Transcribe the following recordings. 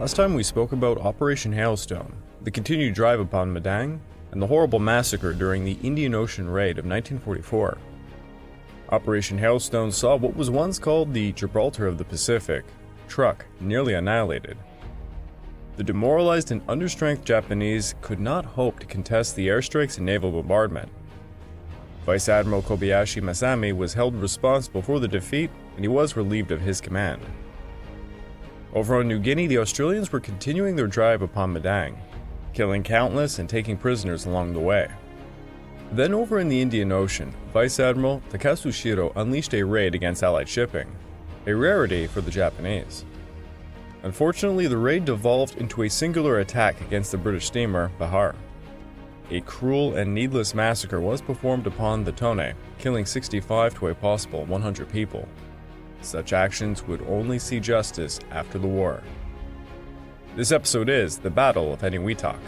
Last time we spoke about Operation Hailstone, the continued drive upon Madang, and the horrible massacre during the Indian Ocean Raid of 1944. Operation Hailstone saw what was once called the Gibraltar of the Pacific, Truk, nearly annihilated. The demoralized and understrength Japanese could not hope to contest the airstrikes and naval bombardment. Vice Admiral Kobayashi Masami was held responsible for the defeat, and he was relieved of his command. Over on New Guinea, the Australians were continuing their drive upon Madang, killing countless and taking prisoners along the way. Then over in the Indian Ocean, Vice Admiral Takatsushiro unleashed a raid against Allied shipping, a rarity for the Japanese. Unfortunately, the raid devolved into a singular attack against the British steamer Bahar. A cruel and needless massacre was performed upon the Tone, killing 65 to a possible 100 people. Such actions would only see justice after the war. This episode is the Battle of Eniwetok.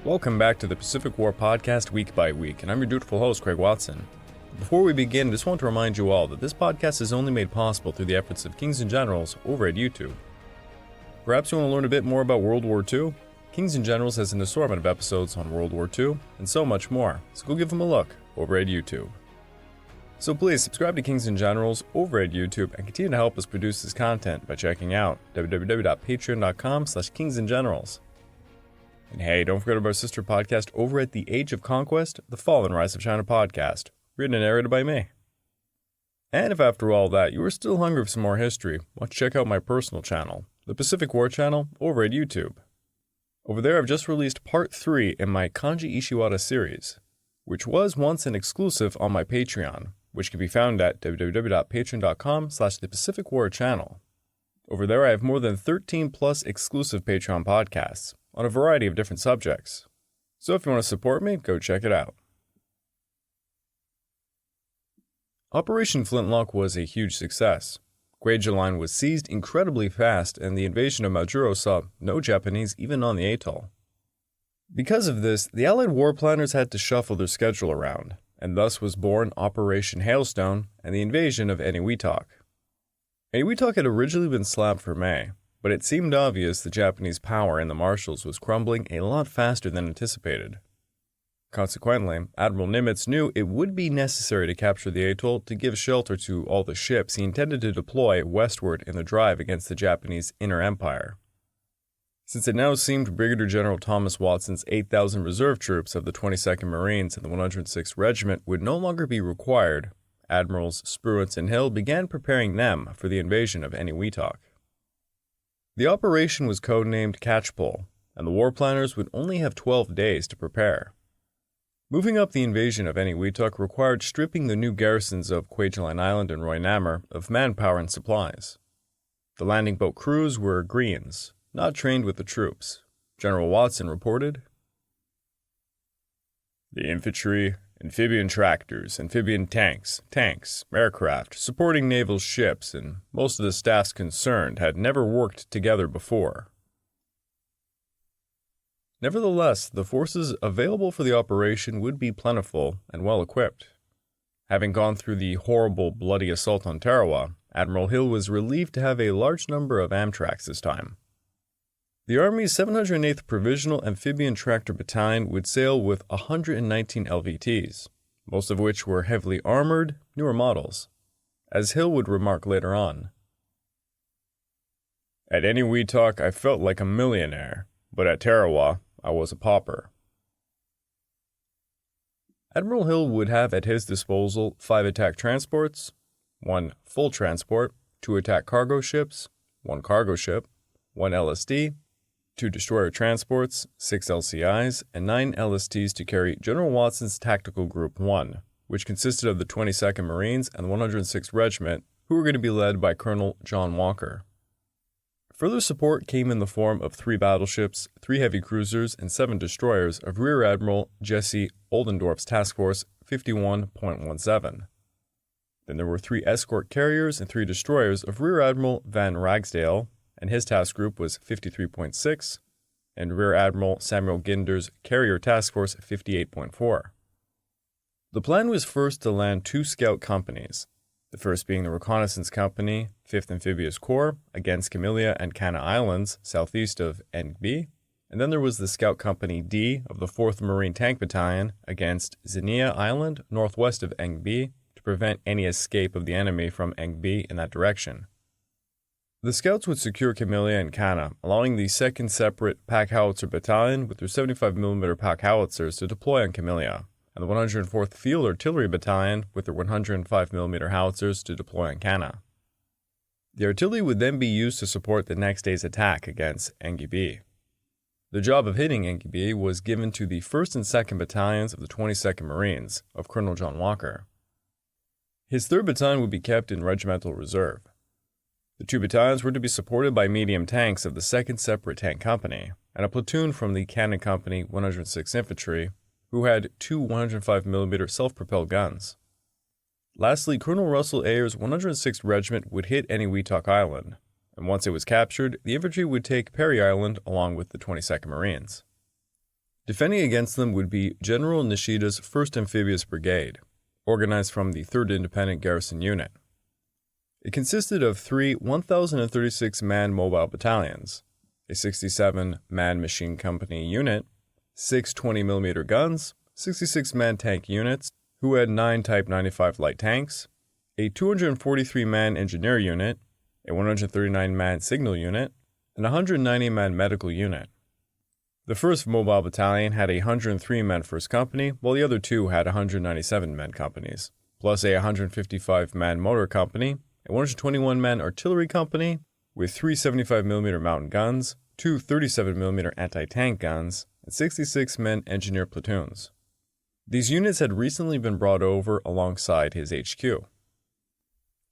Welcome back to the Pacific War Podcast week by week, and I'm your dutiful host, Craig Watson. Before we begin, I just want to remind you all that this podcast is only made possible through the efforts of Kings and Generals over at YouTube. Perhaps you want to learn a bit more about World War II? Kings and Generals has an assortment of episodes on World War II, and so much more, so go give them a look over at YouTube. So please subscribe to Kings and Generals over at YouTube and continue to help us produce this content by checking out www.patreon.com/kingsandgenerals. And hey, don't forget about our sister podcast over at the Age of Conquest, the Fall and Rise of China podcast, written and narrated by me. And if after all that you are still hungry for some more history, why don't you check out my personal channel, the Pacific War channel, over at YouTube. Over there I've just released part 3 in my Kanji Ishiwara series, which was once an exclusive on my Patreon, which can be found at www.patreon.com/thepacificwarchannel. Over there I have more than 13 plus exclusive Patreon podcasts on a variety of different subjects. So if you want to support me, go check it out. Operation Flintlock was a huge success. Kwajalein was seized incredibly fast, and the invasion of Majuro saw no Japanese even on the atoll. Because of this, the Allied war planners had to shuffle their schedule around, and thus was born Operation Hailstone and the invasion of Eniwetok. Eniwetok had originally been slapped for May, but it seemed obvious the Japanese power in the Marshalls was crumbling a lot faster than anticipated. Consequently, Admiral Nimitz knew it would be necessary to capture the atoll to give shelter to all the ships he intended to deploy westward in the drive against the Japanese Inner Empire. Since it now seemed Brigadier General Thomas Watson's 8,000 reserve troops of the 22nd Marines and the 106th Regiment would no longer be required, Admirals Spruance and Hill began preparing them for the invasion of Eniwetok. The operation was codenamed Catchpole, and the war planners would only have 12 days to prepare. Moving up the invasion of Eniwetok required stripping the new garrisons of Kwajalein Island and Roynammer of manpower and supplies. The landing boat crews were Greens, not trained with the troops. General Watson reported, "The infantry, amphibian tractors, amphibian tanks, aircraft, supporting naval ships, and most of the staffs concerned had never worked together before." Nevertheless, the forces available for the operation would be plentiful and well equipped. Having gone through the horrible, bloody assault on Tarawa, Admiral Hill was relieved to have a large number of Amtraks this time. The Army's 708th Provisional Amphibian Tractor Battalion would sail with 119 LVTs, most of which were heavily armored, newer models, as Hill would remark later on. "At Eniwetok I felt like a millionaire, but at Tarawa I was a pauper." Admiral Hill would have at his disposal 5 attack transports, 1 full transport, 2 attack cargo ships, 1 cargo ship, 1 LSD, 2 destroyer transports, 6 LCIs, and 9 LSTs to carry General Watson's Tactical Group 1, which consisted of the 22nd Marines and the 106th Regiment, who were going to be led by Colonel John Walker. Further support came in the form of 3 battleships, 3 heavy cruisers, and 7 destroyers of Rear Admiral Jesse Oldendorf's Task Force 51.17. Then there were 3 escort carriers and 3 destroyers of Rear Admiral Van Ragsdale, and his task group was 53.6, and Rear Admiral Samuel Ginder's Carrier Task Force 58.4. The plan was first to land 2 scout companies, the first being the Reconnaissance Company, 5th Amphibious Corps, against Camellia and Cana Islands, southeast of Engbe, and then there was the Scout Company D of the 4th Marine Tank Battalion against Zinnia Island, northwest of Engbe, to prevent any escape of the enemy from Engbe in that direction. The scouts would secure Camellia and Cana, allowing the 2nd Separate Pack Howitzer Battalion with their 75mm Pack Howitzers to deploy on Camellia, and the 104th Field Artillery Battalion with their 105mm howitzers to deploy on Cana. The artillery would then be used to support the next day's attack against Engbe. The job of hitting Engbe was given to the 1st and 2nd Battalions of the 22nd Marines of Colonel John Walker. His 3rd Battalion would be kept in regimental reserve. The 2 battalions were to be supported by medium tanks of the 2nd Separate Tank Company and a platoon from the Cannon Company 106th Infantry, who had 2 105mm self-propelled guns. Lastly, Colonel Russell Ayer's 106th Regiment would hit Eniwetok Island, and once it was captured, the infantry would take Perry Island along with the 22nd Marines. Defending against them would be General Nishida's 1st Amphibious Brigade, organized from the 3rd Independent Garrison Unit. It consisted of 3 1,036-man mobile battalions, a 67-man machine company unit, 6 20mm guns, 66-man tank units, who had 9 Type 95 light tanks, a 243-man engineer unit, a 139-man signal unit, and a 190-man medical unit. The 1st Mobile Battalion had a 103-man first company, while the other 2 had 197-man companies, plus a 155-man motor company, a 121-man artillery company with 3 75mm mountain guns, 2 37mm anti-tank guns, and 66-men engineer platoons. These units had recently been brought over alongside his HQ.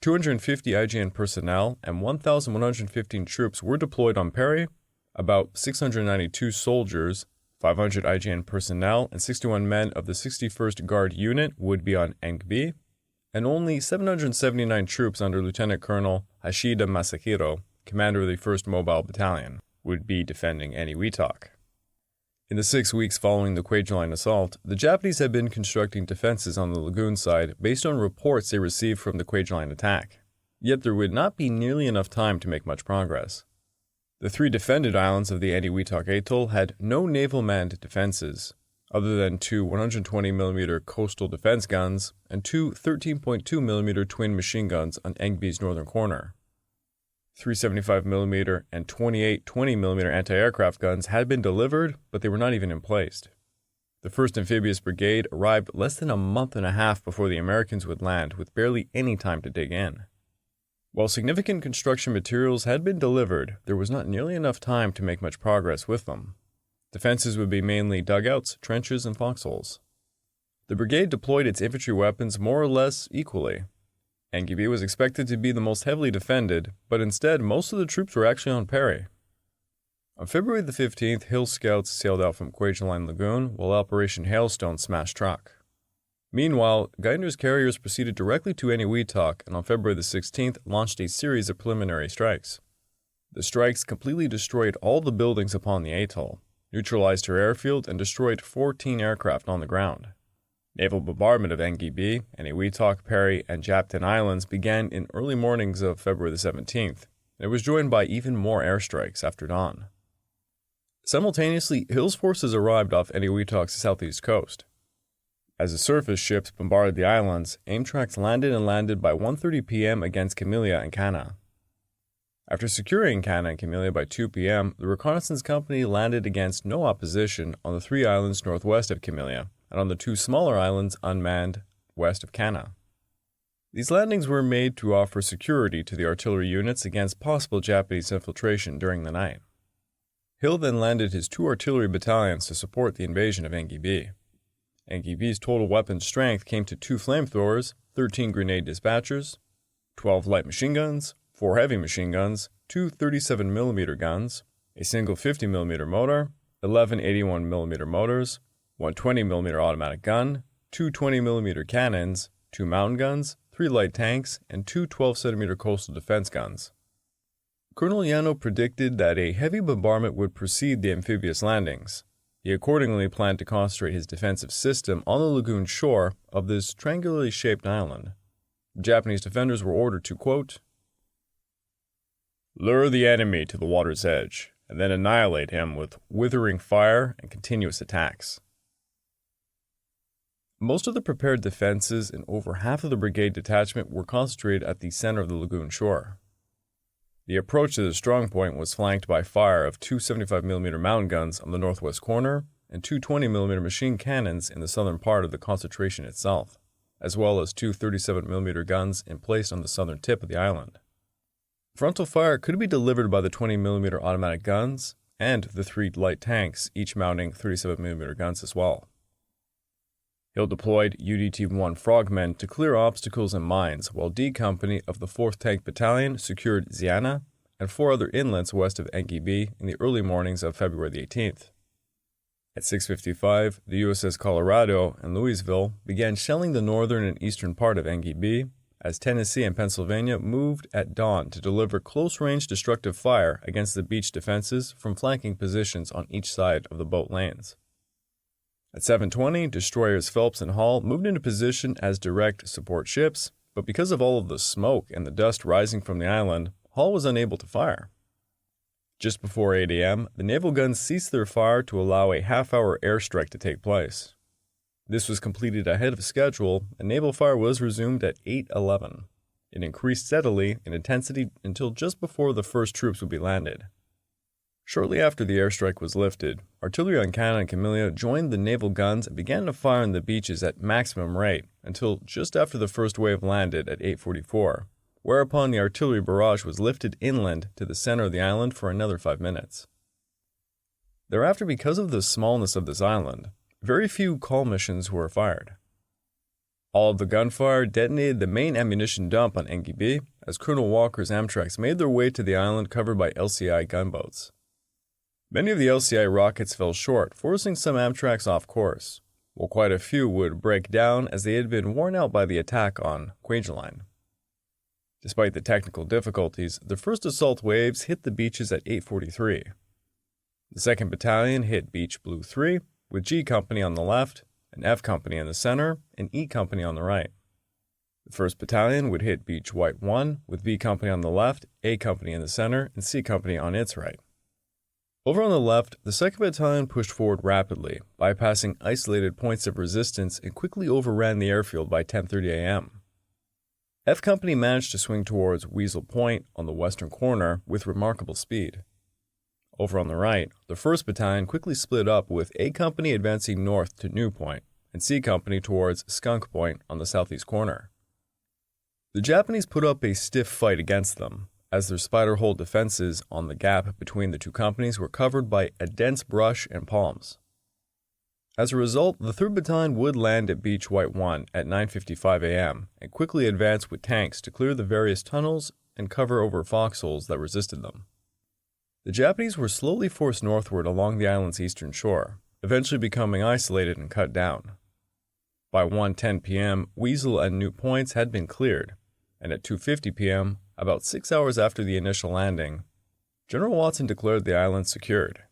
250 IGN personnel and 1,115 troops were deployed on Perry, about 692 soldiers, 500 IGN personnel, and 61 men of the 61st Guard Unit would be on Engbe, and only 779 troops under Lieutenant Colonel Hashida Masahiro, commander of the 1st Mobile Battalion, would be defending Eniwetok. In the 6 weeks following the Kwajalein assault, the Japanese had been constructing defenses on the lagoon side based on reports they received from the Kwajalein attack. Yet there would not be nearly enough time to make much progress. The 3 defended islands of the Eniwetok Atoll had no naval manned defenses, other than 2 120mm coastal defense guns and 2 13.2mm twin machine guns on Engbe's northern corner. 3 75mm and 28 20mm anti-aircraft guns had been delivered, but they were not even emplaced. The 1st Amphibious Brigade arrived less than a month and a half before the Americans would land, with barely any time to dig in. While significant construction materials had been delivered, there was not nearly enough time to make much progress with them. Defenses would be mainly dugouts, trenches, and foxholes. The brigade deployed its infantry weapons more or less equally. Engbe was expected to be the most heavily defended, but instead most of the troops were actually on Perry. On February the 15th, Hill scouts sailed out from Kwajalein Lagoon while Operation Hailstone smashed Truk. Meanwhile, Gainer's carriers proceeded directly to Eniwetok and on February the 16th launched a series of preliminary strikes. The strikes completely destroyed all the buildings upon the atoll, neutralized her airfield, and destroyed 14 aircraft on the ground. Naval bombardment of Engbe, Eniwetok, Perry, and Japton Islands began in early mornings of February the 17th, and it was joined by even more airstrikes after dawn. Simultaneously, Hill's forces arrived off Eniwetok's southeast coast. As the surface ships bombarded the islands, Amtraks landed by 1:30 p.m. against Camellia and Cana. After securing Cana and Camellia by 2 p.m., the reconnaissance company landed against no opposition on the 3 islands northwest of Camellia and on the 2 smaller islands unmanned west of Cana. These landings were made to offer security to the artillery units against possible Japanese infiltration during the night. Hill then landed his 2 artillery battalions to support the invasion of Engbe. Engbe's total weapon strength came to 2 flamethrowers, 13 grenade dispatchers, 12 light machine guns, 4 heavy machine guns, 2 37mm guns, a single 50mm motor, 11 81mm motors, 1 20mm automatic gun, 2 20mm cannons, 2 mountain guns, 3 light tanks, and 2 12cm coastal defense guns. Colonel Yano predicted that a heavy bombardment would precede the amphibious landings. He accordingly planned to concentrate his defensive system on the lagoon shore of this triangularly shaped island. The Japanese defenders were ordered to, quote, lure the enemy to the water's edge, and then annihilate him with withering fire and continuous attacks. Most of the prepared defenses and over half of the brigade detachment were concentrated at the center of the lagoon shore. The approach to the strong point was flanked by fire of two 75mm mountain guns on the northwest corner and two 20mm machine cannons in the southern part of the concentration itself, as well as two 37mm guns emplaced on the southern tip of the island. Frontal fire could be delivered by the 20mm automatic guns and the three light tanks, each mounting 37mm guns as well. Hill deployed UDT-1 Frogmen to clear obstacles and mines, while D Company of the 4th Tank Battalion secured Ziana and 4 other inlets west of Engibi in the early mornings of February the 18th. At 6:55, the USS Colorado and Louisville began shelling the northern and eastern part of Engibi, as Tennessee and Pennsylvania moved at dawn to deliver close-range destructive fire against the beach defenses from flanking positions on each side of the boat lanes. At 7:20, destroyers Phelps and Hall moved into position as direct support ships, but because of all of the smoke and the dust rising from the island, Hall was unable to fire. Just before 8 a.m., the naval guns ceased their fire to allow a half-hour airstrike to take place. This was completed ahead of schedule, and naval fire was resumed at 8:11. It increased steadily in intensity until just before the first troops would be landed. Shortly after the airstrike was lifted, artillery on Canada and Camellia joined the naval guns and began to fire on the beaches at maximum rate until just after the first wave landed at 8:44, whereupon the artillery barrage was lifted inland to the center of the island for another 5 minutes. Thereafter, because of the smallness of this island, very few call missions were fired. All of the gunfire detonated the main ammunition dump on Engibi as Colonel Walker's Amtraks made their way to the island covered by LCI gunboats. Many of the LCI rockets fell short, forcing some Amtraks off course, while quite a few would break down as they had been worn out by the attack on Kwajalein. Despite the technical difficulties, the first assault waves hit the beaches at 8:43. The 2nd Battalion hit Beach Blue 3, with G Company on the left, and F Company in the center, and E Company on the right. The 1st Battalion would hit Beach White 1, with B Company on the left, A Company in the center, and C Company on its right. Over on the left, the 2nd Battalion pushed forward rapidly, bypassing isolated points of resistance and quickly overran the airfield by 10:30 a.m. F Company managed to swing towards Weasel Point on the western corner with remarkable speed. Over on the right, the 1st Battalion quickly split up with A Company advancing north to New Point and C Company towards Skunk Point on the southeast corner. The Japanese put up a stiff fight against them, as their spider hole defenses on the gap between the two companies were covered by a dense brush and palms. As a result, the 3rd Battalion would land at Beach White 1 at 9:55 a.m. and quickly advance with tanks to clear the various tunnels and cover over foxholes that resisted them. The Japanese were slowly forced northward along the island's eastern shore, eventually becoming isolated and cut down. By 1:10 p.m., Weasel and New Points had been cleared, and at 2:50 p.m., about 6 hours after the initial landing, General Watson declared the island secured.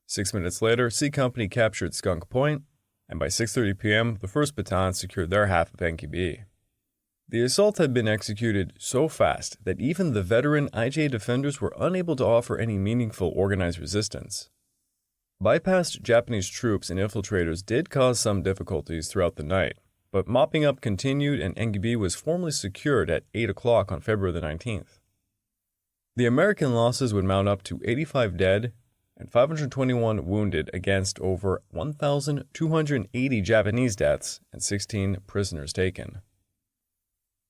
6 minutes later, C Company captured Skunk Point, and by 6:30 p.m., the 1st Battalion secured their half of Engibi. The assault had been executed so fast that even the veteran IJ defenders were unable to offer any meaningful organized resistance. Bypassed Japanese troops and infiltrators did cause some difficulties throughout the night, but mopping up continued and Engibi was formally secured at 8 o'clock on February the 19th. The American losses would mount up to 85 dead and 521 wounded against over 1,280 Japanese deaths and 16 prisoners taken.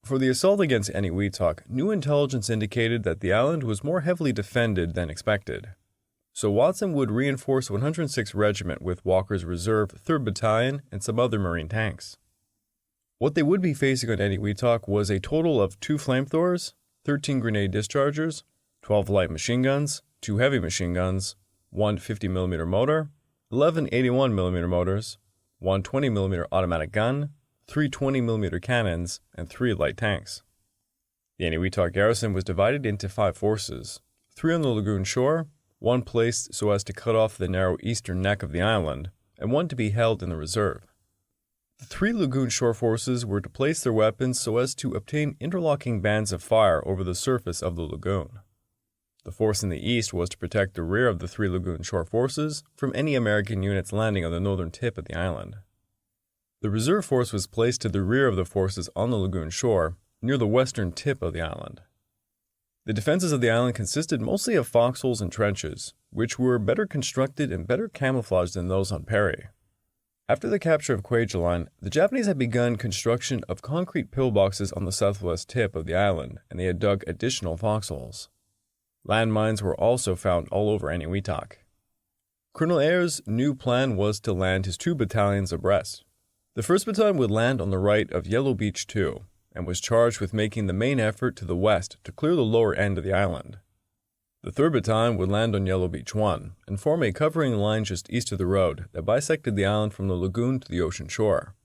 For the assault against Eniwetok, new intelligence indicated that the island was more heavily defended than expected. So Watson would reinforce 106th Regiment with Walker's Reserve 3rd Battalion and some other Marine tanks. What they would be facing on Eniwetok was a total of 2 flamethrowers, 13 grenade dischargers, 12 light machine guns, 2 heavy machine guns, 1 50mm motor, 11 81mm motors, 1 20mm automatic gun, 3 20mm cannons, and 3 light tanks. The Eniwetok garrison was divided into 5 forces, 3 on the lagoon shore, 1 placed so as to cut off the narrow eastern neck of the island, and 1 to be held in the reserve. The 3 lagoon shore forces were to place their weapons so as to obtain interlocking bands of fire over the surface of the lagoon. The force in the east was to protect the rear of the 3 lagoon shore forces from any American units landing on the northern tip of the island. The reserve force was placed to the rear of the forces on the lagoon shore, near the western tip of the island. The defenses of the island consisted mostly of foxholes and trenches, which were better constructed and better camouflaged than those on Perry. After the capture of Kwajalein, the Japanese had begun construction of concrete pillboxes on the southwest tip of the island, and they had dug additional foxholes. Landmines were also found all over Eniwetok. Colonel Ayer's new plan was to land his 2 battalions abreast. The 1st Battalion would land on the right of Yellow Beach 2, and was charged with making the main effort to the west to clear the lower end of the island. The 3rd Battalion would land on Yellow Beach 1 and form a covering line just east of the road that bisected the island from the lagoon to the ocean shore.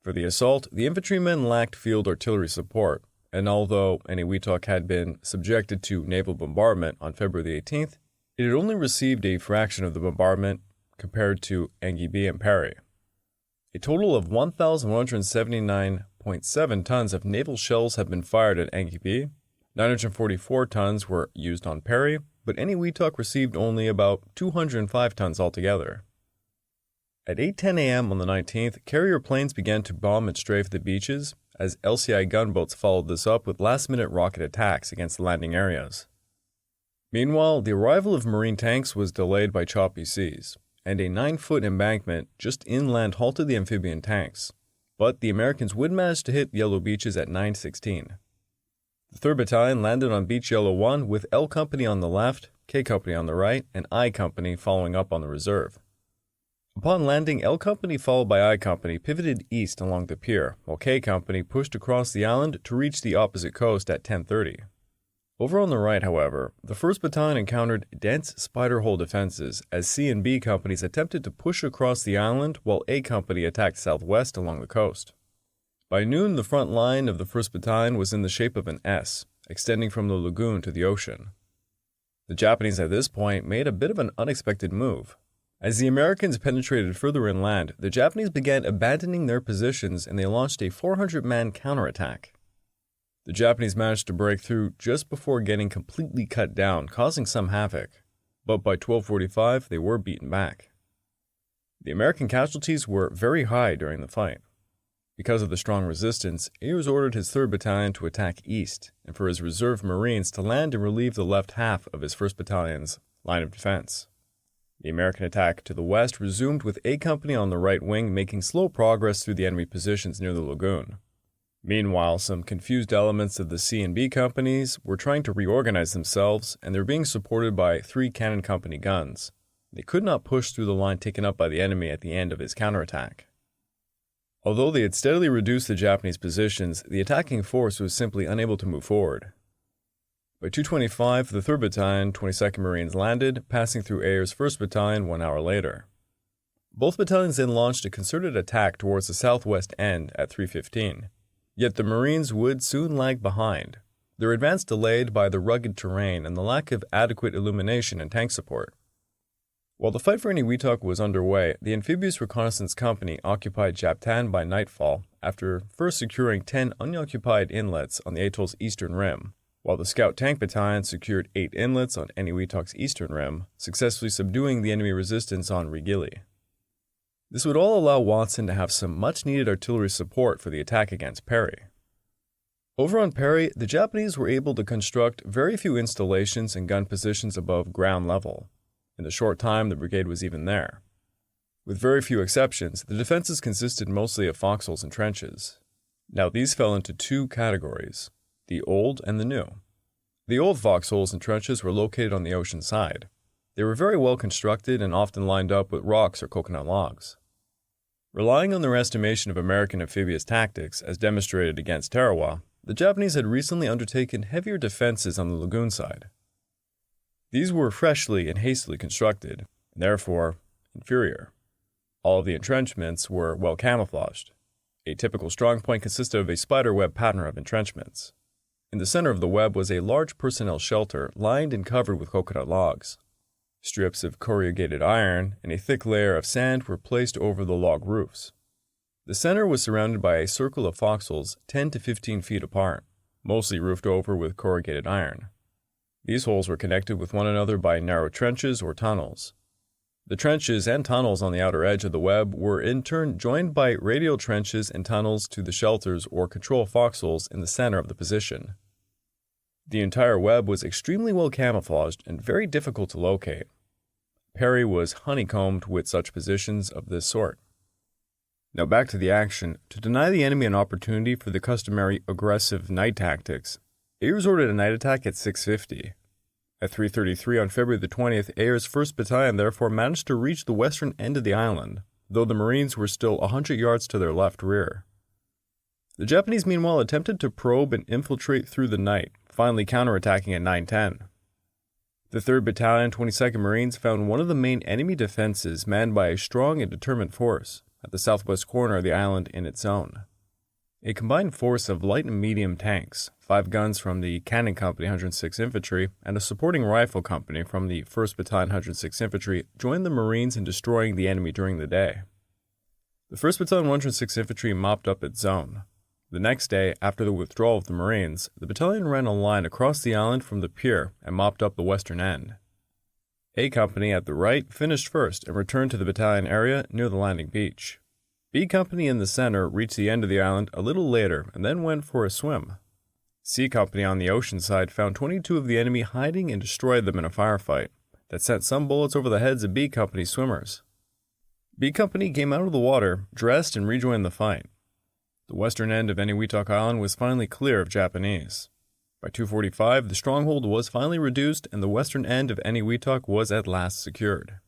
For the assault, the infantrymen lacked field artillery support, and although Eniwetok had been subjected to naval bombardment on February 18th, it had only received a fraction of the bombardment compared to Eniwetok and Perry. A total of 1,179.7 tons of naval shells have been fired at Eniwetok. 944 tons were used on Perry, but Eniwetok received only about 205 tons altogether. At 8:10 a.m. on the 19th, carrier planes began to bomb and strafe the beaches, as LCI gunboats followed this up with last-minute rocket attacks against the landing areas. Meanwhile, the arrival of Marine tanks was delayed by choppy seas, and a 9-foot embankment just inland halted the amphibian tanks, but the Americans would manage to hit Yellow Beaches at 9:16. The 3rd Battalion landed on Beach Yellow 1 with L Company on the left, K Company on the right, and I Company following up on the reserve. Upon landing, L Company followed by I Company pivoted east along the pier, while K Company pushed across the island to reach the opposite coast at 10:30. Over on the right, however, the 1st Battalion encountered dense spider hole defenses as C and B companies attempted to push across the island while A Company attacked southwest along the coast. By noon, the front line of the 1st Battalion was in the shape of an S, extending from the lagoon to the ocean. The Japanese at this point made a bit of an unexpected move. As the Americans penetrated further inland, the Japanese began abandoning their positions and they launched a 400-man counterattack. The Japanese managed to break through just before getting completely cut down, causing some havoc, but by 12:45 they were beaten back. The American casualties were very high during the fight. Because of the strong resistance, Ayers ordered his 3rd Battalion to attack east, and for his reserve Marines to land and relieve the left half of his 1st Battalion's line of defense. The American attack to the west resumed with A Company on the right wing making slow progress through the enemy positions near the lagoon. Meanwhile, some confused elements of the C and B companies were trying to reorganize themselves, and they were being supported by 3 Cannon Company guns. They could not push through the line taken up by the enemy at the end of his counterattack. Although they had steadily reduced the Japanese positions, the attacking force was simply unable to move forward. By 2:25, the 3rd Battalion, 22nd Marines landed, passing through Ayer's 1st Battalion 1 hour later. Both battalions then launched a concerted attack towards the southwest end at 3:15. Yet the Marines would soon lag behind, their advance delayed by the rugged terrain and the lack of adequate illumination and tank support. While the fight for Eniwetok was underway, the Amphibious Reconnaissance Company occupied Japtan by nightfall after first securing 10 unoccupied inlets on the atoll's eastern rim, while the Scout Tank Battalion secured 8 inlets on Eniwetok's eastern rim, successfully subduing the enemy resistance on Regili. This would all allow Watson to have some much-needed artillery support for the attack against Perry. Over on Perry, the Japanese were able to construct very few installations and gun positions above ground level. In the short time the brigade was even there. With very few exceptions, the defenses consisted mostly of foxholes and trenches. Now these fell into 2 categories, the old and the new. The old foxholes and trenches were located on the ocean side. They were very well constructed and often lined up with rocks or coconut logs. Relying on their estimation of American amphibious tactics, as demonstrated against Tarawa, the Japanese had recently undertaken heavier defenses on the lagoon side. These were freshly and hastily constructed, and therefore inferior. All of the entrenchments were well camouflaged. A typical strong point consisted of a spiderweb pattern of entrenchments. In the center of the web was a large personnel shelter lined and covered with coconut logs. Strips of corrugated iron and a thick layer of sand were placed over the log roofs. The center was surrounded by a circle of foxholes 10 to 15 feet apart, mostly roofed over with corrugated iron. These holes were connected with one another by narrow trenches or tunnels. The trenches and tunnels on the outer edge of the web were in turn joined by radial trenches and tunnels to the shelters or control foxholes in the center of the position. The entire web was extremely well camouflaged and very difficult to locate. Perry was honeycombed with such positions of this sort. Now back to the action. To deny the enemy an opportunity for the customary aggressive night tactics, Ayres ordered a night attack at 6:50. At 3:33 on February the 20th, Ayres' 1st Battalion therefore managed to reach the western end of the island, though the Marines were still 100 yards to their left rear. The Japanese meanwhile attempted to probe and infiltrate through the night, finally counterattacking at 9:10. The 3rd Battalion, 22nd Marines, found one of the main enemy defenses manned by a strong and determined force at the southwest corner of the island in its zone. A combined force of light and medium tanks, 5 guns from the Cannon Company 106th Infantry, and a supporting rifle company from the 1st Battalion 106th Infantry joined the Marines in destroying the enemy during the day. The 1st Battalion 106th Infantry mopped up its zone. The next day, after the withdrawal of the Marines, the battalion ran a line across the island from the pier and mopped up the western end. A Company at the right finished first and returned to the battalion area near the landing beach. B Company in the center reached the end of the island a little later and then went for a swim. C Company on the ocean side found 22 of the enemy hiding and destroyed them in a firefight that sent some bullets over the heads of B Company swimmers. B Company came out of the water, dressed, and rejoined the fight. The western end of Eniwetok Island was finally clear of Japanese. By 2:45, the stronghold was finally reduced and the western end of Eniwetok was at last secured.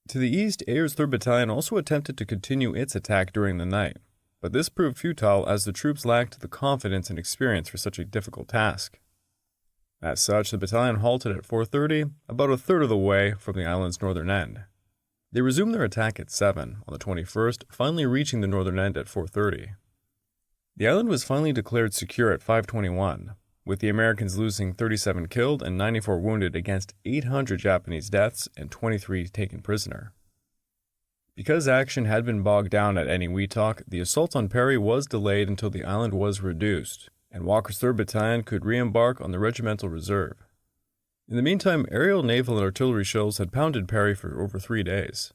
To the east, Ayres' 3rd Battalion also attempted to continue its attack during the night, but this proved futile as the troops lacked the confidence and experience for such a difficult task. As such, the battalion halted at 4:30, about a third of the way from the island's northern end. They resumed their attack at 7 on the 21st, finally reaching the northern end at 4:30. The island was finally declared secure at 5:21, with the Americans losing 37 killed and 94 wounded against 800 Japanese deaths and 23 taken prisoner. Because action had been bogged down at Eniwetok, the assault on Perry was delayed until the island was reduced, and Walker's 3rd Battalion could re-embark on the regimental reserve. In the meantime, aerial, naval, and artillery shells had pounded Perry for over 3 days.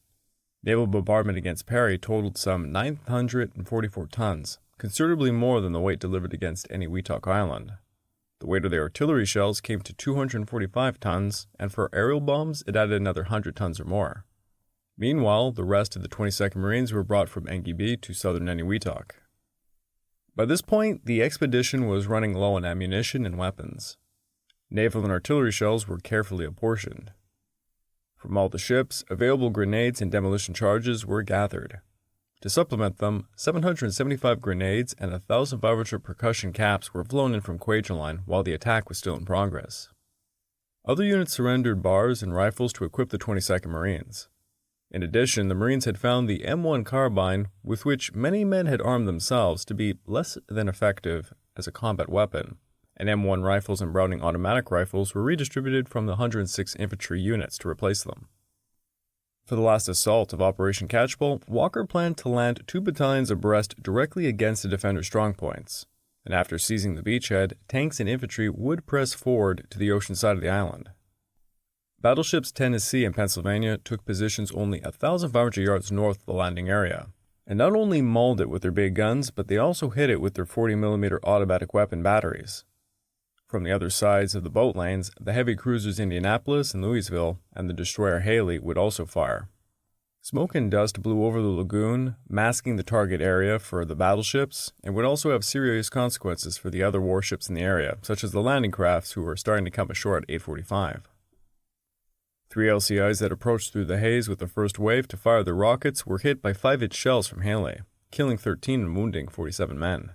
Naval bombardment against Perry totaled some 944 tons, considerably more than the weight delivered against Eniwetok Island. The weight of the artillery shells came to 245 tons, and for aerial bombs, it added another 100 tons or more. Meanwhile, the rest of the 22nd Marines were brought from Engibi to southern Eniwetok. By this point, the expedition was running low on ammunition and weapons. Naval and artillery shells were carefully apportioned. From all the ships, available grenades and demolition charges were gathered. To supplement them, 775 grenades and 1,500 percussion caps were flown in from Kwajalein while the attack was still in progress. Other units surrendered bars and rifles to equip the 22nd Marines. In addition, the Marines had found the M1 carbine, with which many men had armed themselves, to be less than effective as a combat weapon, and M1 rifles and Browning automatic rifles were redistributed from the 106 infantry units to replace them. For the last assault of Operation Catchpole, Walker planned to land 2 battalions abreast directly against the defenders' strongpoints, and after seizing the beachhead, tanks and infantry would press forward to the ocean side of the island. Battleships Tennessee and Pennsylvania took positions only 1,500 yards north of the landing area, and not only mauled it with their big guns, but they also hit it with their 40mm automatic weapon batteries. From the other sides of the boat lanes, the heavy cruisers Indianapolis and Louisville and the destroyer Haley would also fire. Smoke and dust blew over the lagoon, masking the target area for the battleships, and would also have serious consequences for the other warships in the area, such as the landing crafts who were starting to come ashore at 8:45. 3 LCIs that approached through the haze with the first wave to fire their rockets were hit by 5-inch shells from Haley, killing 13 and wounding 47 men.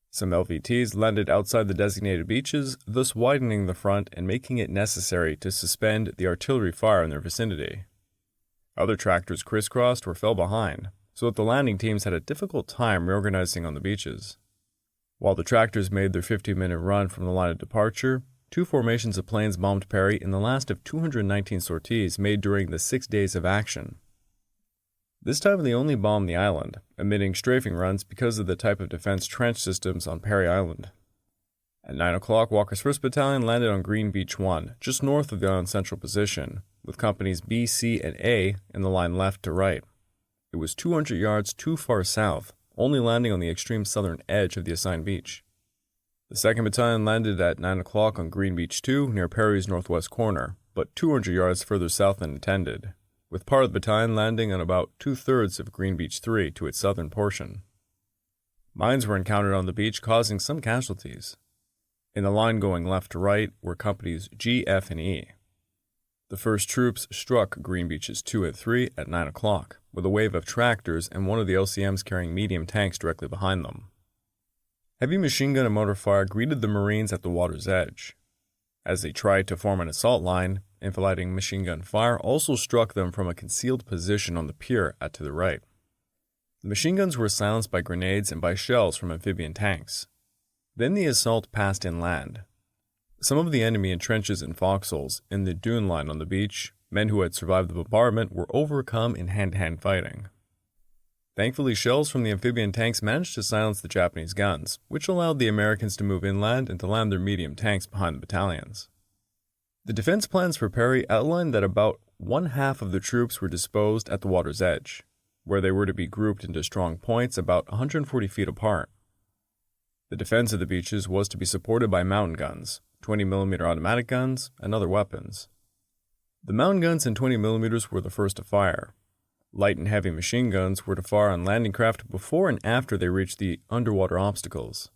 Some LVTs landed outside the designated beaches, thus widening the front and making it necessary to suspend the artillery fire in their vicinity. Other tractors crisscrossed or fell behind, so that the landing teams had a difficult time reorganizing on the beaches. While the tractors made their 50-minute run from the line of departure, two formations of planes bombed Perry in the last of 219 sorties made during the 6 days of action. This time they only bombed the island, omitting strafing runs because of the type of defense trench systems on Perry Island. At 9 o'clock, Walker's 1st Battalion landed on Green Beach 1, just north of the island's central position, with companies B, C, and A in the line left to right. It was 200 yards too far south, only landing on the extreme southern edge of the assigned beach. The 2nd Battalion landed at 9 o'clock on Green Beach 2 near Perry's northwest corner, but 200 yards further south than intended, with part of the battalion landing on about 2/3 of Green Beach 3 to its southern portion. Mines were encountered on the beach, causing some casualties. In the line going left to right were companies G, F, and E. The first troops struck Green Beaches 2 and 3 at 9 o'clock, with a wave of tractors and one of the LCMs carrying medium tanks directly behind them. Heavy machine gun and mortar fire greeted the Marines at the water's edge. As they tried to form an assault line, enfilading machine gun fire also struck them from a concealed position on the pier to the right. The machine guns were silenced by grenades and by shells from amphibian tanks. Then the assault passed inland. Some of the enemy in trenches and foxholes in the dune line on the beach, men who had survived the bombardment, were overcome in hand-to-hand fighting. Thankfully, shells from the amphibian tanks managed to silence the Japanese guns, which allowed the Americans to move inland and to land their medium tanks behind the battalions. The defense plans for Perry outlined that about one-half of the troops were disposed at the water's edge, where they were to be grouped into strong points about 140 feet apart. The defense of the beaches was to be supported by mountain guns, 20mm automatic guns, and other weapons. The mountain guns and 20mm were the first to fire. Light and heavy machine guns were to fire on landing craft before and after they reached the underwater obstacles.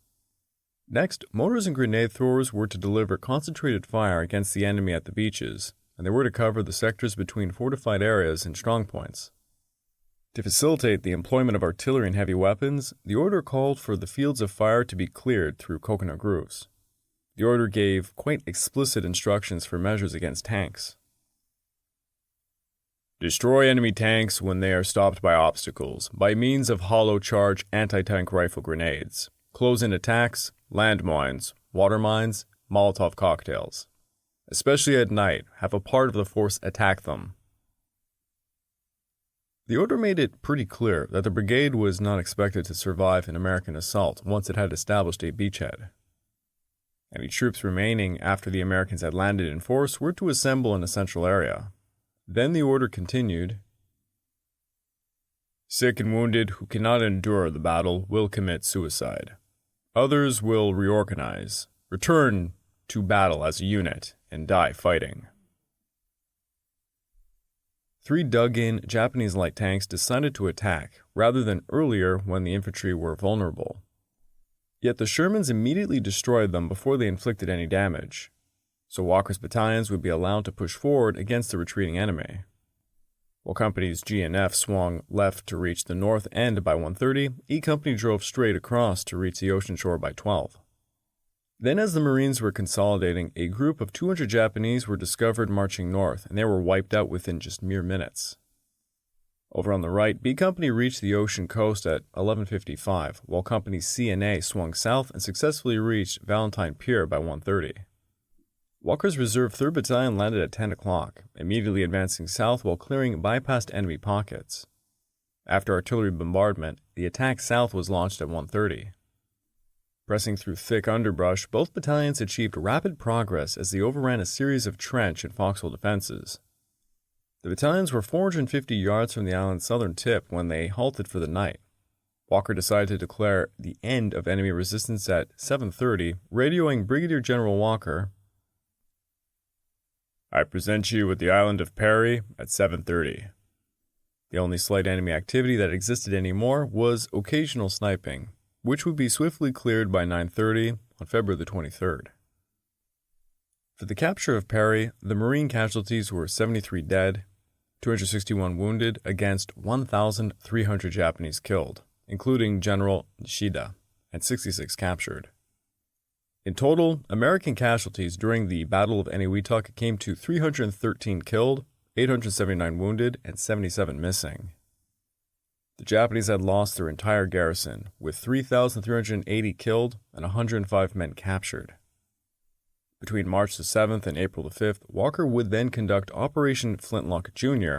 Next, mortars and grenade throwers were to deliver concentrated fire against the enemy at the beaches, and they were to cover the sectors between fortified areas and strongpoints. To facilitate the employment of artillery and heavy weapons, the order called for the fields of fire to be cleared through coconut groves. The order gave quite explicit instructions for measures against tanks. Destroy enemy tanks when they are stopped by obstacles, by means of hollow charge anti-tank rifle grenades, close-in attacks, landmines, water mines, Molotov cocktails. Especially at night, have a part of the force attack them. The order made it pretty clear that the brigade was not expected to survive an American assault once it had established a beachhead. Any troops remaining after the Americans had landed in force were to assemble in a central area. Then the order continued. Sick and wounded who cannot endure the battle will commit suicide. Others will reorganize, return to battle as a unit, and die fighting. 3 dug-in Japanese light tanks decided to attack, rather than earlier when the infantry were vulnerable. Yet the Shermans immediately destroyed them before they inflicted any damage, so Walker's battalions would be allowed to push forward against the retreating enemy. While companies G and F swung left to reach the north end by 1:30, E Company drove straight across to reach the ocean shore by 12. Then, as the Marines were consolidating, a group of 200 Japanese were discovered marching north, and they were wiped out within just mere minutes. Over on the right, B Company reached the ocean coast at 11:55, while companies C and A swung south and successfully reached Valentine Pier by 1:30. Walker's Reserve 3rd Battalion landed at 10 o'clock, immediately advancing south while clearing bypassed enemy pockets. After artillery bombardment, the attack south was launched at 1:30. Pressing through thick underbrush, both battalions achieved rapid progress as they overran a series of trench and foxhole defenses. The battalions were 450 yards from the island's southern tip when they halted for the night. Walker decided to declare the end of enemy resistance at 7:30, radioing Brigadier General Walker, I present you with the island of Perry at 7:30. The only slight enemy activity that existed anymore was occasional sniping, which would be swiftly cleared by 9:30 on February the 23rd. For the capture of Perry, the Marine casualties were 73 dead, 261 wounded against 1,300 Japanese killed, including General Nishida, and 66 captured. In total, American casualties during the Battle of Eniwetok came to 313 killed, 879 wounded, and 77 missing. The Japanese had lost their entire garrison, with 3,380 killed and 105 men captured. Between March the 7th and April the 5th, Walker would then conduct Operation Flintlock Jr.,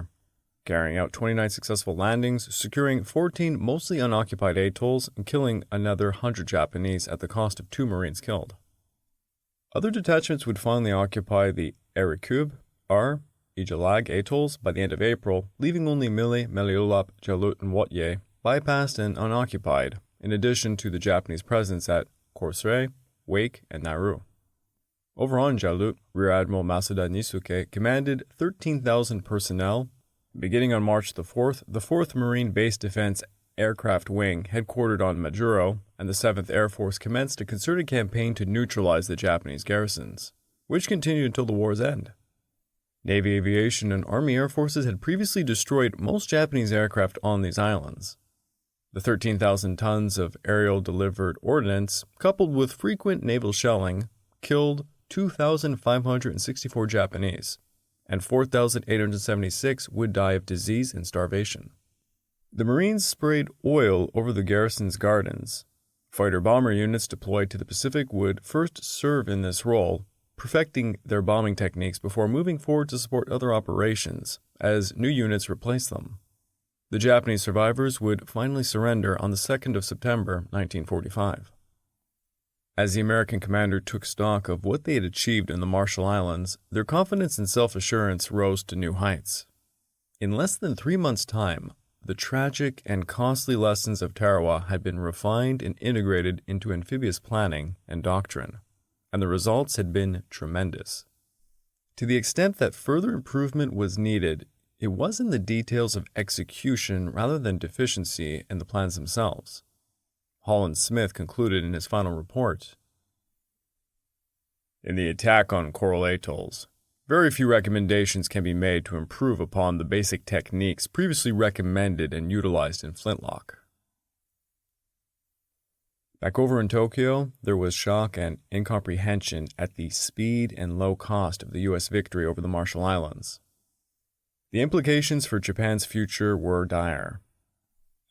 carrying out 29 successful landings, securing 14 mostly unoccupied atolls, and killing another 100 Japanese at the cost of 2 Marines killed. Other detachments would finally occupy the Erikub, Ijalag atolls by the end of April, leaving only Mile, Meliulap, Jalut, and Wotye bypassed and unoccupied, in addition to the Japanese presence at Korsre, Wake, and Nauru. Over on Jalut, Rear Admiral Masuda Nisuke commanded 13,000 personnel. Beginning on March the 4th, the 4th Marine Base Defense Aircraft Wing, headquartered on Majuro, and the 7th Air Force commenced a concerted campaign to neutralize the Japanese garrisons, which continued until the war's end. Navy aviation and Army Air Forces had previously destroyed most Japanese aircraft on these islands. The 13,000 tons of aerial-delivered ordnance, coupled with frequent naval shelling, killed 2,564 Japanese, and 4,876 would die of disease and starvation. The Marines sprayed oil over the garrison's gardens. Fighter-bomber units deployed to the Pacific would first serve in this role, perfecting their bombing techniques before moving forward to support other operations, as new units replaced them. The Japanese survivors would finally surrender on the 2nd of September 1945. As the American commander took stock of what they had achieved in the Marshall Islands, their confidence and self-assurance rose to new heights. In less than 3 months' time, the tragic and costly lessons of Tarawa had been refined and integrated into amphibious planning and doctrine, and the results had been tremendous. To the extent that further improvement was needed, it was in the details of execution rather than deficiency in the plans themselves. Holland Smith concluded in his final report, "In the attack on coral atolls, very few recommendations can be made to improve upon the basic techniques previously recommended and utilized in Flintlock." Back over in Tokyo, there was shock and incomprehension at the speed and low cost of the U.S. victory over the Marshall Islands. The implications for Japan's future were dire.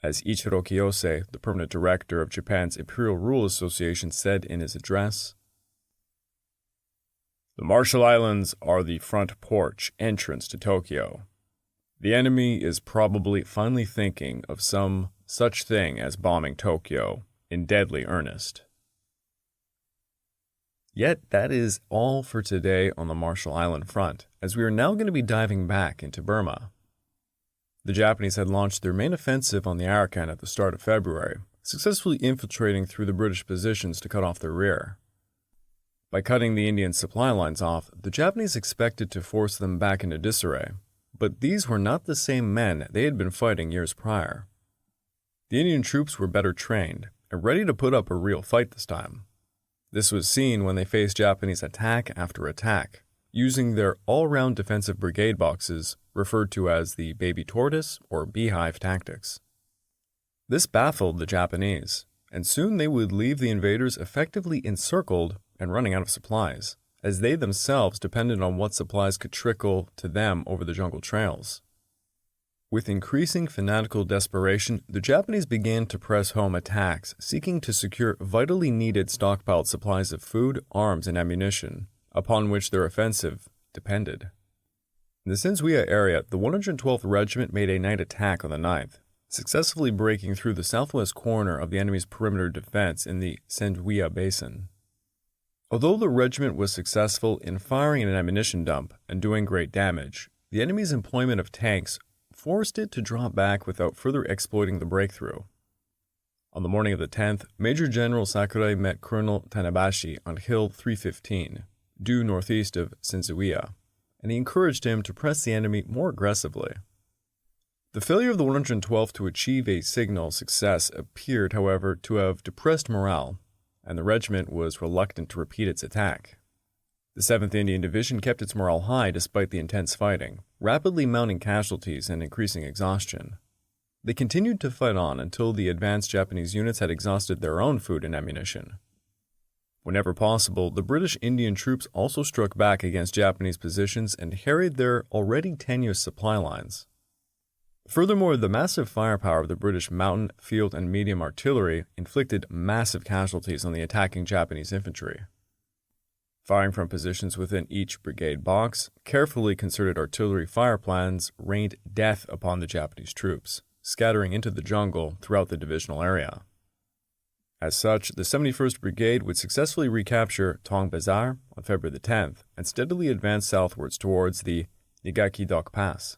As Ichiro Kiyose, the permanent director of Japan's Imperial Rule Association, said in his address, "The Marshall Islands are the front porch entrance to Tokyo. The enemy is probably finally thinking of some such thing as bombing Tokyo in deadly earnest." Yet that is all for today on the Marshall Island front, as we are now going to be diving back into Burma. The Japanese had launched their main offensive on the Arakan at the start of February, successfully infiltrating through the British positions to cut off their rear. By cutting the Indian supply lines off, the Japanese expected to force them back into disarray, but these were not the same men they had been fighting years prior. The Indian troops were better trained and ready to put up a real fight this time. This was seen when they faced Japanese attack after attack, using their all-round defensive brigade boxes, referred to as the baby tortoise or beehive tactics. This baffled the Japanese, and soon they would leave the invaders effectively encircled and running out of supplies, as they themselves depended on what supplies could trickle to them over the jungle trails. With increasing fanatical desperation, the Japanese began to press home attacks, seeking to secure vitally needed stockpiled supplies of food, arms, and ammunition, upon which their offensive depended. In the Sinzuia area, the 112th Regiment made a night attack on the 9th, successfully breaking through the southwest corner of the enemy's perimeter defense in the Sinzuia Basin. Although the regiment was successful in firing an ammunition dump and doing great damage, the enemy's employment of tanks forced it to draw back without further exploiting the breakthrough. On the morning of the 10th, Major General Sakurai met Colonel Tanabashi on Hill 315, due northeast of Sinzuia, and he encouraged him to press the enemy more aggressively. The failure of the 112th to achieve a signal success appeared, however, to have depressed morale, and the regiment was reluctant to repeat its attack. The 7th Indian Division kept its morale high despite the intense fighting, rapidly mounting casualties and increasing exhaustion. They continued to fight on until the advanced Japanese units had exhausted their own food and ammunition. Whenever possible, the British Indian troops also struck back against Japanese positions and harried their already tenuous supply lines. Furthermore, the massive firepower of the British mountain, field, and medium artillery inflicted massive casualties on the attacking Japanese infantry. Firing from positions within each brigade box, carefully concerted artillery fire plans rained death upon the Japanese troops, scattering into the jungle throughout the divisional area. As such, the 71st Brigade would successfully recapture Tong Bazar on February the 10th and steadily advance southwards towards the Nagak Do Pass.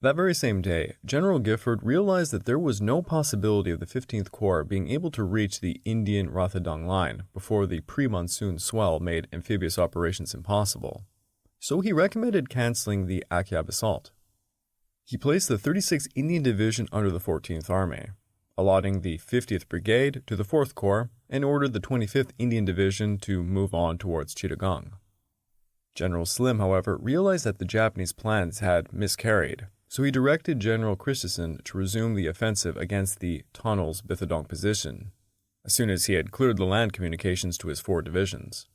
That very same day, General Gifford realized that there was no possibility of the 15th Corps being able to reach the Indian Rotterdam line before the pre-monsoon swell made amphibious operations impossible, so he recommended canceling the Akyab assault. He placed the 36th Indian Division under the 14th Army, allotting the 50th Brigade to the 4th Corps, and ordered the 25th Indian Division to move on towards Chittagong. General Slim, however, realized that the Japanese plans had miscarried, so he directed General Christensen to resume the offensive against the Tunnel's Bithadong position, as soon as he had cleared the land communications to his 4 divisions.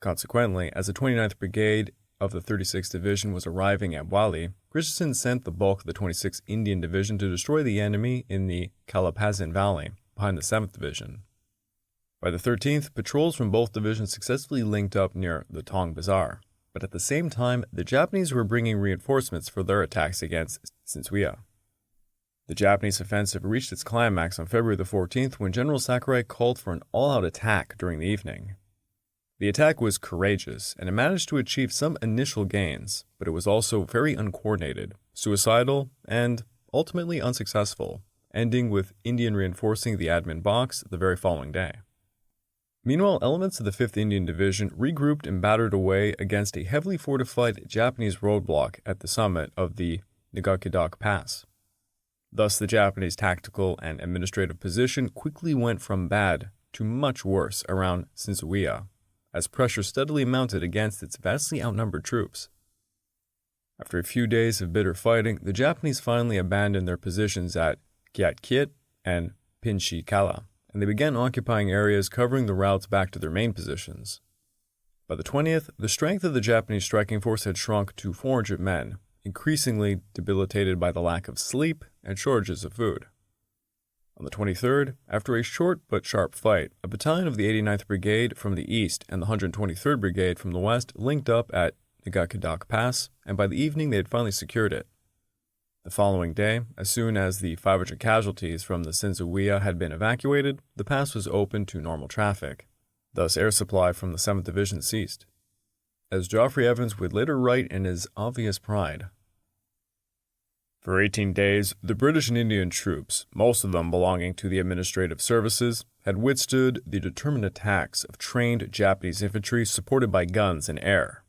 Consequently, as the 29th Brigade of the 36th Division was arriving at Wali, Christensen sent the bulk of the 26th Indian Division to destroy the enemy in the Kalapazan Valley, behind the 7th Division. By the 13th, patrols from both divisions successfully linked up near the Tong Bazar, but at the same time, the Japanese were bringing reinforcements for their attacks against Sinsuya. The Japanese offensive reached its climax on February the 14th when General Sakurai called for an all-out attack during the evening. The attack was courageous, and it managed to achieve some initial gains, but it was also very uncoordinated, suicidal, and ultimately unsuccessful, ending with Indian reinforcing the admin box the very following day. Meanwhile, elements of the 5th Indian Division regrouped and battered away against a heavily fortified Japanese roadblock at the summit of the Nagak Do Pass. Thus, the Japanese tactical and administrative position quickly went from bad to much worse around Sinsuya, as pressure steadily mounted against its vastly outnumbered troops. After a few days of bitter fighting, the Japanese finally abandoned their positions at Kiat and Pinshi-Kala, and they began occupying areas covering the routes back to their main positions. By the 20th, the strength of the Japanese striking force had shrunk to 400 men, increasingly debilitated by the lack of sleep and shortages of food. On the 23rd, after a short but sharp fight, a battalion of the 89th Brigade from the east and the 123rd Brigade from the west linked up at Nagak Do Pass, and by the evening they had finally secured it. The following day, as soon as the 500 casualties from the Sinsuya had been evacuated, the pass was opened to normal traffic. Thus, air supply from the 7th Division ceased. As Geoffrey Evans would later write in his obvious pride, "For 18 days, the British and Indian troops, most of them belonging to the administrative services, had withstood the determined attacks of trained Japanese infantry supported by guns in air.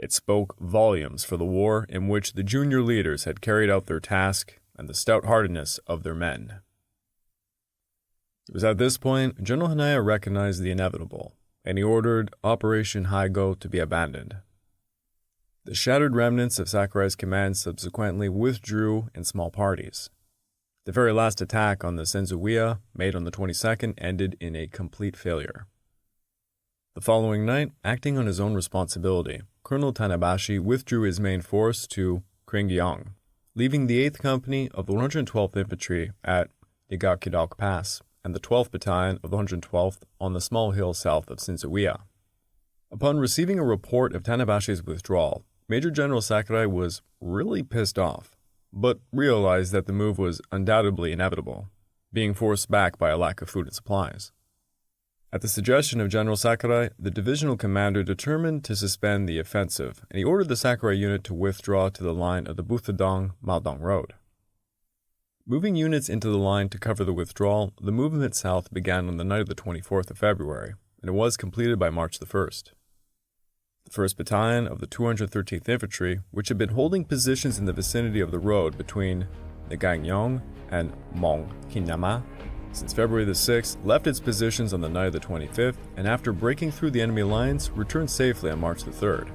It spoke volumes for the war in which the junior leaders had carried out their task and the stout-heartedness of their men." It was at this point General Hanaya recognized the inevitable, and he ordered Operation Hailstone to be abandoned. The shattered remnants of Sakurai's command subsequently withdrew in small parties. The very last attack on the Sinsuya, made on the 22nd, ended in a complete failure. The following night, acting on his own responsibility, Colonel Tanabashi withdrew his main force to Kringyong, leaving the 8th Company of the 112th Infantry at Nagak Do Pass and the 12th Battalion of the 112th on the small hill south of Sinsuya. Upon receiving a report of Tanabashi's withdrawal, Major General Sakurai was really pissed off, but realized that the move was undoubtedly inevitable, being forced back by a lack of food and supplies. At the suggestion of General Sakurai, the divisional commander determined to suspend the offensive, and he ordered the Sakurai unit to withdraw to the line of the Buthadong-Maldong Road. Moving units into the line to cover the withdrawal, the movement south began on the night of the 24th of February, and it was completed by March the 1st. The 1st Battalion of the 213th Infantry, which had been holding positions in the vicinity of the road between Naganyong and Mong Kinyama since February the 6th, left its positions on the night of the 25th, and after breaking through the enemy lines, returned safely on March the 3rd.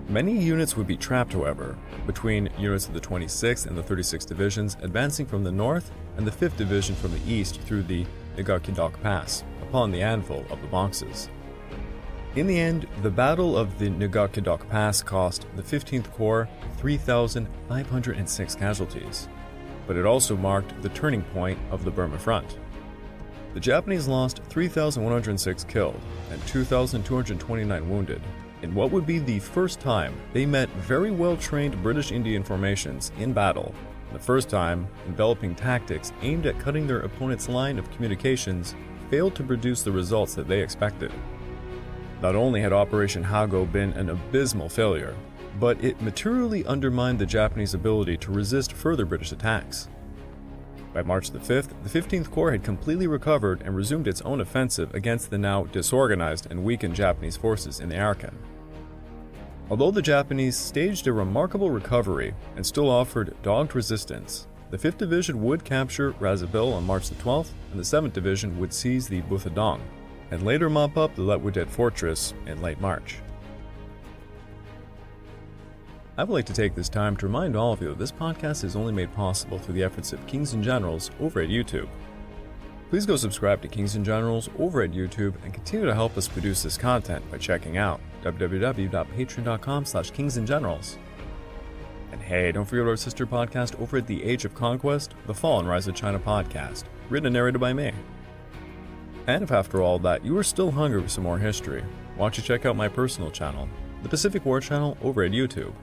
Many units would be trapped, however, between units of the 26th and the 36th Divisions advancing from the north and the 5th Division from the east through the Nagak Do Pass, upon the anvil of the boxes. In the end, the Battle of the Nagak Do Pass cost the 15th Corps 3,506 casualties, but it also marked the turning point of the Burma front. The Japanese lost 3,106 killed and 2,229 wounded, in what would be the first time they met very well-trained British Indian formations in battle, the first time enveloping tactics aimed at cutting their opponent's line of communications failed to produce the results that they expected. Not only had Operation Hailstone been an abysmal failure, but it materially undermined the Japanese ability to resist further British attacks. By March the 5th, the 15th Corps had completely recovered and resumed its own offensive against the now disorganized and weakened Japanese forces in the Arakan. Although the Japanese staged a remarkable recovery and still offered dogged resistance, the 5th Division would capture Razabil on March the 12th, and the 7th Division would seize the Buthadong, and later mop up the Letwudet Fortress in late March. I would like to take this time to remind all of you that this podcast is only made possible through the efforts of Kings and Generals over at YouTube. Please go subscribe to Kings and Generals over at YouTube and continue to help us produce this content by checking out www.patreon.com/kingsandgenerals. And hey, don't forget our sister podcast over at The Age of Conquest, The Fall and Rise of China podcast, written and narrated by me. And if after all that you are still hungry for some more history, why don't you check out my personal channel, the Pacific War channel over at YouTube.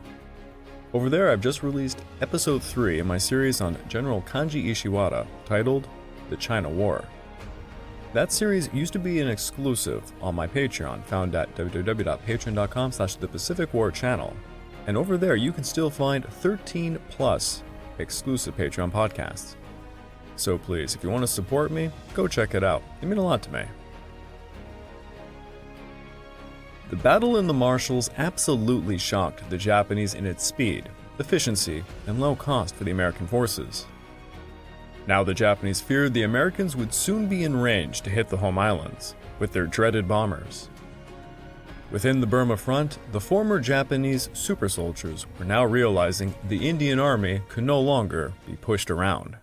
Over there I've just released episode 3 in my series on General Kanji Ishiwara, titled The China War. That series used to be an exclusive on my Patreon, found at www.patreon.com/thepacificwarchannel, and over there you can still find 13 plus exclusive Patreon podcasts. So please, if you want to support me, go check it out. It meant a lot to me. The battle in the Marshalls absolutely shocked the Japanese in its speed, efficiency, and low cost for the American forces. Now the Japanese feared the Americans would soon be in range to hit the home islands with their dreaded bombers. Within the Burma front, the former Japanese super soldiers were now realizing the Indian army could no longer be pushed around.